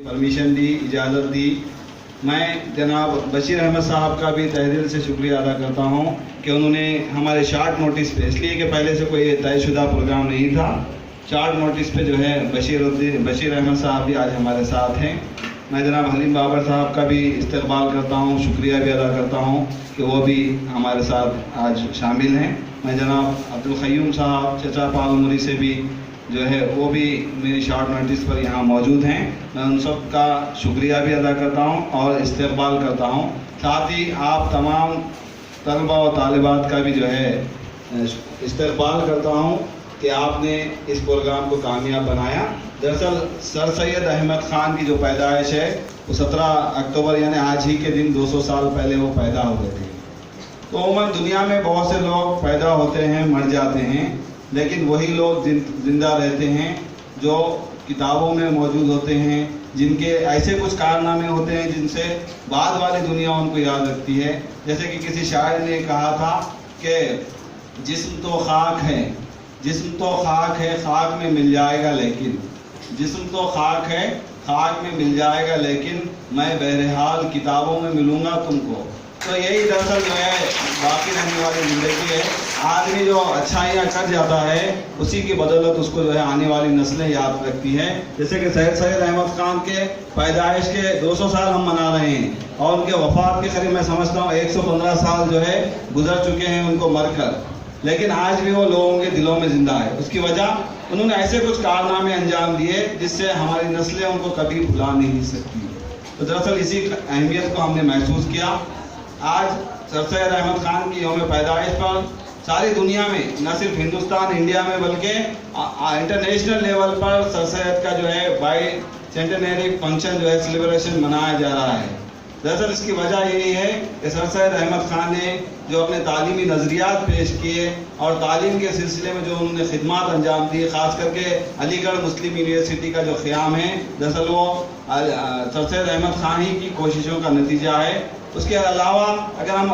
Permission दी, इजाज़त दी। मैं जनाब बशीर अहमद साहब का भी तहे दिल से शुक्रिया अदा करता हूँ कि उन्होंने हमारे शार्ट नोटिस पे, इसलिए कि पहले से कोई तयशुदा प्रोग्राम नहीं था, शार्ट नोटिस पे जो है बशीर अहमद साहब भी आज हमारे साथ हैं। मैं जनाब हलीम बाबर साहब का भी इस्तकबाल करता हूँ, शुक्रिया भी अदा करता हूँ कि वो भी हमारे साथ आज शामिल हैं। मैं जनाब अब्दुल क़य्यूम साहब चचा पालमुरी से भी जो है वो भी मेरी शॉर्ट नोटिस पर यहाँ मौजूद हैं। मैं उन सब का शुक्रिया भी अदा करता हूँ और इस्तकबाल करता हूँ। साथ ही आप तमाम तलबा और तालिबात का भी जो है इस्तकबाल करता हूँ कि आपने इस प्रोग्राम को कामयाब बनाया। दरअसल सर सैयद अहमद ख़ान की जो पैदाइश है वो 17 अक्टूबर यानी आज ही के दिन 200 साल पहले वो पैदा हो गए थे। तो उमूमन दुनिया में बहुत से लोग पैदा होते हैं, मर जाते हैं, लेकिन वही लोग जिंदा रहते हैं जो किताबों में मौजूद होते हैं, जिनके ऐसे कुछ कारनामे होते हैं जिनसे बाद वाली दुनिया उनको याद रखती है। जैसे कि किसी शायर ने कहा था कि जिस्म तो खाक है, जिस्म तो खाक है, खाक में मिल जाएगा लेकिन, जिस्म तो खाक है, खाक में मिल जाएगा लेकिन मैं बहरहाल किताबों में मिलूँगा तुमको। तो यही दरअसल जो है बाकी रहने वाली ज़िंदगी है। आदमी जो अच्छाइयाँ कर जाता है उसी की बदौलत उसको जो है आने वाली नस्लें याद रखती हैं। जैसे कि सैयद अहमद ख़ान के पैदाइश के 200 साल हम मना रहे हैं और उनके वफ़ात के करीब मैं समझता हूँ 115 साल जो है गुजर चुके हैं उनको मरकर, लेकिन आज भी वो लोगों के दिलों में ज़िंदा है। उसकी वजह उन्होंने ऐसे कुछ कारनामे अंजाम दिए जिससे हमारी नस्लें उनको कभी भुला नहीं सकती। तो दरअसल इसी अहमियत को हमने महसूस किया। आज सर सैयद अहमद ख़ान की यौम पैदाइश पर सारी दुनिया में, न सिर्फ हिंदुस्तान इंडिया में बल्कि इंटरनेशनल लेवल पर सर सैयद का जो है बाई सेंटेनरी फंक्शन जो है सेलिब्रेशन मनाया जा रहा है। दरअसल इसकी वजह यही है कि सर सैयद अहमद ख़ान ने जो अपने तालीमी नज़रियात पेश किए और तालीम के सिलसिले में जो उन्होंने खिदमात अंजाम दी, ख़ास करके अलीगढ़ मुस्लिम यूनिवर्सिटी का जो क़याम है, दरअसल वो सर सैयद अहमद ख़ान ही की कोशिशों का नतीजा है। उसके अलावा अगर हम